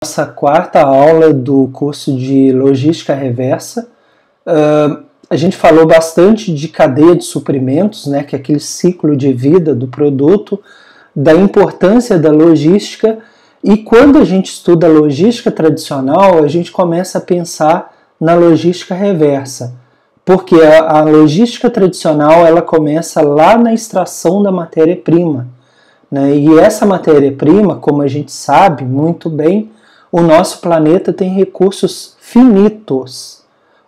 nossa quarta aula do curso de Logística Reversa. A gente falou bastante de cadeia de suprimentos, né, que é aquele ciclo de vida do produto, da importância da logística, e quando a gente estuda a logística tradicional, a gente começa a pensar na logística reversa, porque a logística tradicional ela começa lá na extração da matéria-prima, né? E essa matéria-prima, como a gente sabe muito bem, o nosso planeta tem recursos finitos,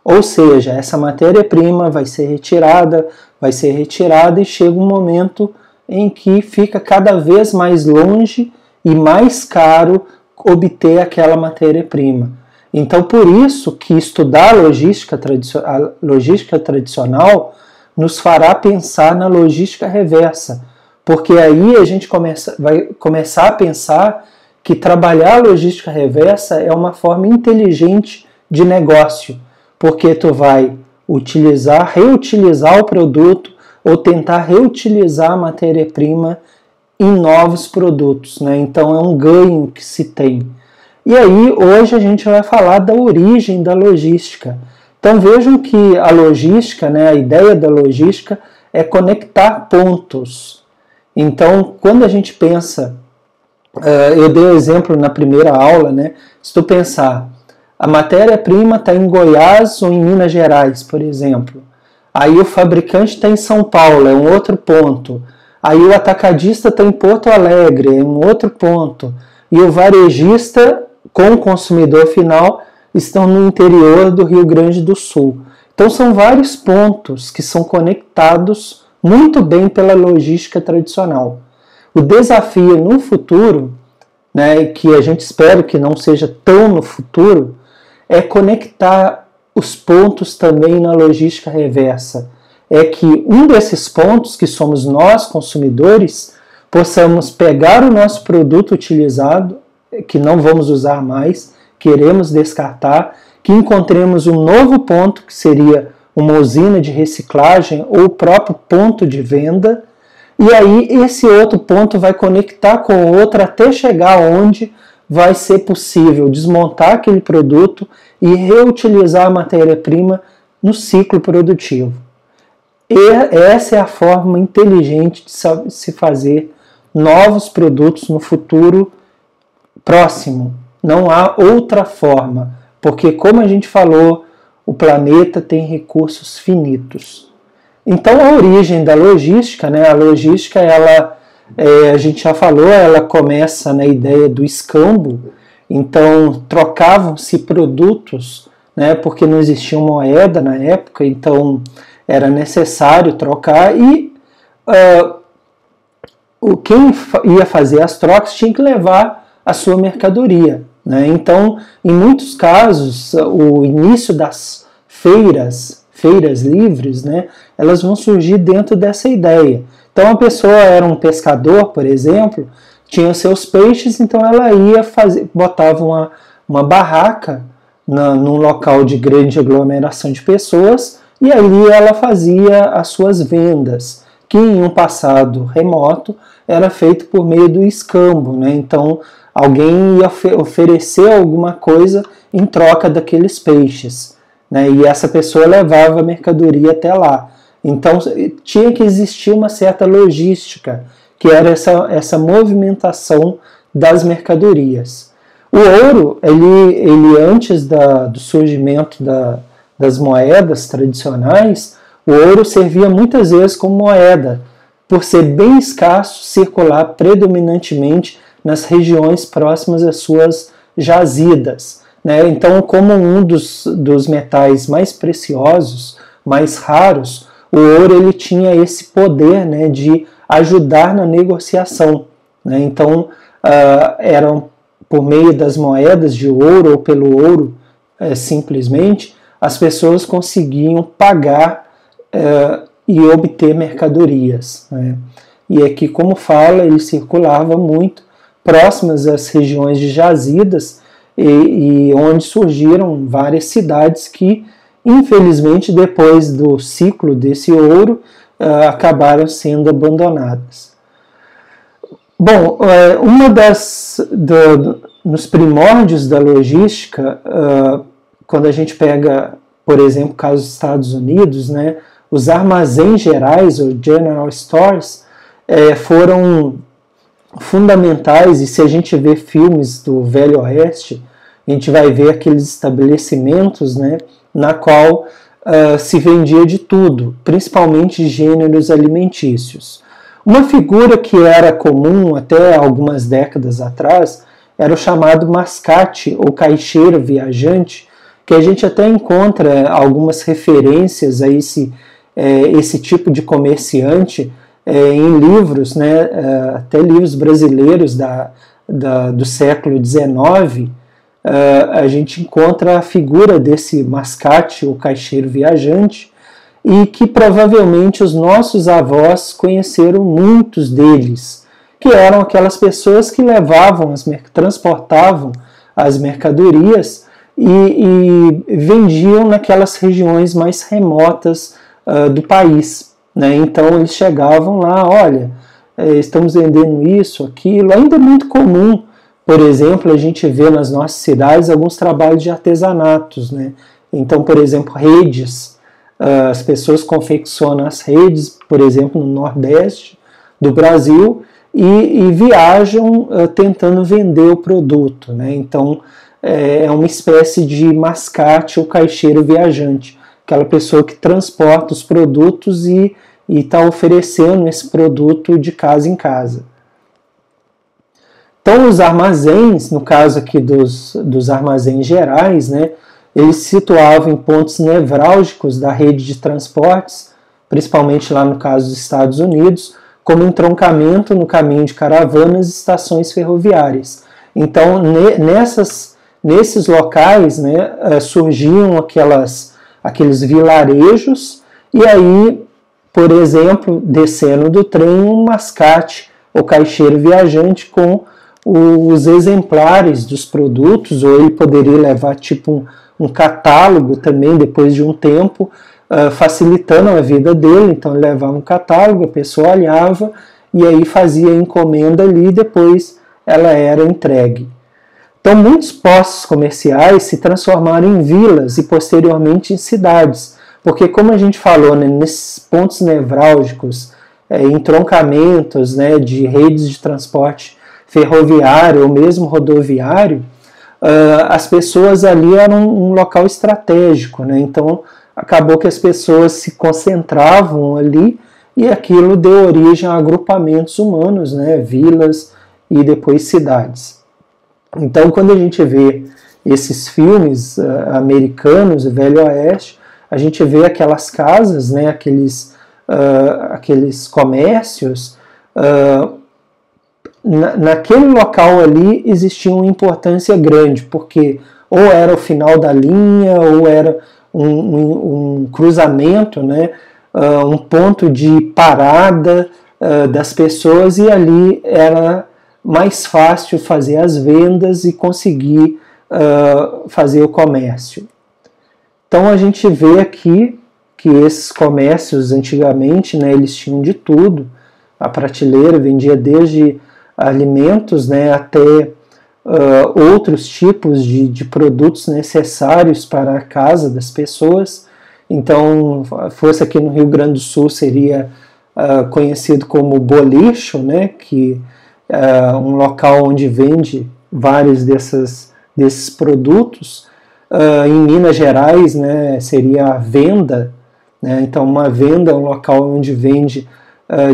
ou seja, essa matéria-prima vai ser retirada e chega um momento em que fica cada vez mais longe e mais caro obter aquela matéria-prima. Então, por isso que estudar a logística tradicional nos fará pensar na logística reversa, porque aí a gente vai começar a pensar que trabalhar a logística reversa é uma forma inteligente de negócio, porque tu vai reutilizar o produto ou tentar reutilizar a matéria-prima em novos produtos, né? Então é um ganho que se tem. E aí hoje a gente vai falar da origem da logística. Então vejam que a logística, né, a ideia da logística é conectar pontos. Então quando a gente pensa, eu dei o exemplo na primeira aula, né? Se tu pensar, a matéria-prima está em Goiás ou em Minas Gerais, por exemplo. Aí o fabricante está em São Paulo, é um outro ponto. Aí o atacadista está em Porto Alegre, é um outro ponto. E o varejista com o consumidor final estão no interior do Rio Grande do Sul. Então são vários pontos que são conectados muito bem pela logística tradicional. O desafio no futuro, né, que a gente espera que não seja tão no futuro, é conectar os pontos também na logística reversa. É que um desses pontos, que somos nós, consumidores, possamos pegar o nosso produto utilizado, que não vamos usar mais, queremos descartar, que encontremos um novo ponto, que seria uma usina de reciclagem ou o próprio ponto de venda, e aí esse outro ponto vai conectar com o outro até chegar onde vai ser possível desmontar aquele produto e reutilizar a matéria-prima no ciclo produtivo. E essa é a forma inteligente de se fazer novos produtos no futuro próximo. Não há outra forma, porque como a gente falou, o planeta tem recursos finitos. Então a origem da logística, né? A logística, a gente já falou, ela começa na ideia do escambo. Então trocavam-se produtos, né? Porque não existia moeda na época, então era necessário trocar e quem ia fazer as trocas tinha que levar a sua mercadoria, né? Então, em muitos casos, o início das feiras livres, né, elas vão surgir dentro dessa ideia. Então, a pessoa era um pescador, por exemplo, tinha seus peixes, então ela ia botava uma barraca num local de grande aglomeração de pessoas, e ali ela fazia as suas vendas, que em um passado remoto era feito por meio do escambo, né? Então alguém ia oferecer alguma coisa em troca daqueles peixes, né? E essa pessoa levava a mercadoria até lá. Então tinha que existir uma certa logística, que era essa movimentação das mercadorias. O ouro, ele antes do surgimento das moedas tradicionais, o ouro servia muitas vezes como moeda, por ser bem escasso, circular predominantemente nas regiões próximas às suas jazidas, né? Então, como um dos metais mais preciosos, mais raros, o ouro ele tinha esse poder, né, de ajudar na negociação, né? Então, eram por meio das moedas de ouro ou pelo ouro, simplesmente, as pessoas conseguiam pagar e obter mercadorias, né? E aqui, como fala, ele circulava muito próximas às regiões de jazidas e onde surgiram várias cidades que, infelizmente, depois do ciclo desse ouro, acabaram sendo abandonadas. Bom, nos primórdios da logística, quando a gente pega, por exemplo, o caso dos Estados Unidos, né, os armazéns gerais, ou general stores, foram fundamentais. E se a gente vê filmes do Velho Oeste, a gente vai ver aqueles estabelecimentos, né, na qual se vendia de tudo, principalmente gêneros alimentícios. Uma figura que era comum até algumas décadas atrás era o chamado mascate ou caixeiro viajante, que a gente até encontra algumas referências a esse tipo de comerciante em livros, né, até livros brasileiros do século XIX. A gente encontra a figura desse mascate ou caixeiro viajante, e que provavelmente os nossos avós conheceram muitos deles, que eram aquelas pessoas que transportavam as mercadorias e vendiam naquelas regiões mais remotas do país, né? Então eles chegavam lá, olha, estamos vendendo isso, aquilo. Ainda é muito comum, por exemplo, a gente vê nas nossas cidades alguns trabalhos de artesanatos, né? Então, por exemplo, redes. As pessoas confeccionam as redes, por exemplo, no Nordeste do Brasil, e viajam tentando vender o produto, né? Então, é uma espécie de mascate ou caixeiro viajante, aquela pessoa que transporta os produtos e está oferecendo esse produto de casa em casa. Então, os armazéns, no caso aqui dos armazéns gerais, né, eles se situavam em pontos nevrálgicos da rede de transportes, principalmente lá no caso dos Estados Unidos, como entroncamento no caminho de caravanas e estações ferroviárias. Então, nesses locais, né, surgiam aqueles vilarejos, e aí, por exemplo, descendo do trem, um mascate ou caixeiro viajante com os exemplares dos produtos, ou ele poderia levar tipo um catálogo também depois de um tempo, facilitando a vida dele. Então ele levava um catálogo, a pessoa olhava e aí fazia a encomenda ali e depois ela era entregue. Então muitos postos comerciais se transformaram em vilas e posteriormente em cidades, porque como a gente falou, né, nesses pontos nevrálgicos, entroncamentos, né, de redes de transporte ferroviário ou mesmo rodoviário, as pessoas ali eram um local estratégico, né? Então acabou que as pessoas se concentravam ali e aquilo deu origem a agrupamentos humanos, né? Vilas e depois cidades. Então quando a gente vê esses filmes americanos, o Velho Oeste, a gente vê aquelas casas, né? Aqueles comércios. Naquele local ali existia uma importância grande, porque ou era o final da linha, ou era um cruzamento, né, um ponto de parada das pessoas, e ali era mais fácil fazer as vendas e conseguir fazer o comércio. Então a gente vê aqui que esses comércios antigamente, né, eles tinham de tudo. A prateleira vendia desde alimentos, né, até outros tipos de produtos necessários para a casa das pessoas. Então, fosse aqui no Rio Grande do Sul, seria conhecido como bolicho, né, que é um local onde vende vários desses produtos. Em Minas Gerais, né, seria a venda, né, então uma venda é um local onde vende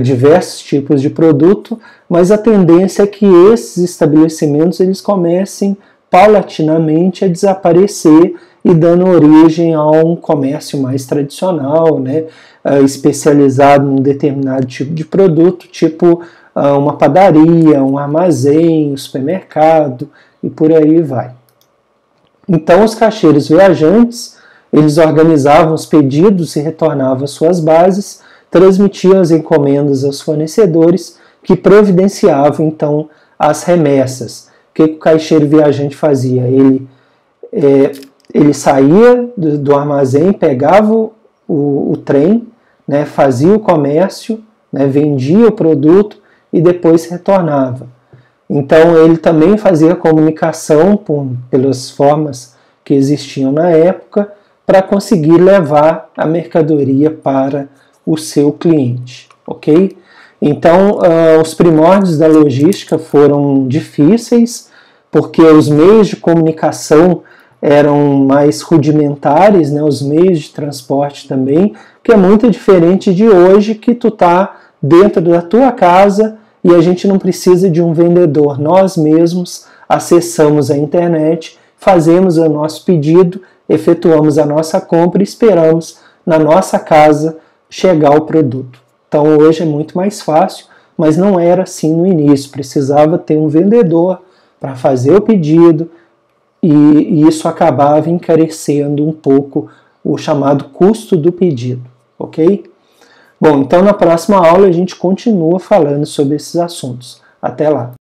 diversos tipos de produto, mas a tendência é que esses estabelecimentos eles comecem paulatinamente a desaparecer e dando origem a um comércio mais tradicional, né, especializado num determinado tipo de produto, tipo uma padaria, um armazém, um supermercado e por aí vai. Então os caixeiros viajantes eles organizavam os pedidos e retornavam às suas bases, transmitiam as encomendas aos fornecedores, que providenciavam então as remessas. O que o caixeiro viajante fazia? Ele saía do armazém, pegava o trem, né, fazia o comércio, né, vendia o produto e depois retornava. Então ele também fazia comunicação pelas formas que existiam na época para conseguir levar a mercadoria para o seu cliente, ok? Então os primórdios da logística foram difíceis porque os meios de comunicação eram mais rudimentares, né? Os meios de transporte também, que é muito diferente de hoje que tu tá dentro da tua casa e a gente não precisa de um vendedor. Nós mesmos acessamos a internet, fazemos o nosso pedido, efetuamos a nossa compra e esperamos na nossa casa chegar o produto. Então hoje é muito mais fácil, mas não era assim no início. Precisava ter um vendedor para fazer o pedido e isso acabava encarecendo um pouco o chamado custo do pedido, ok? Bom, então na próxima aula a gente continua falando sobre esses assuntos. Até lá!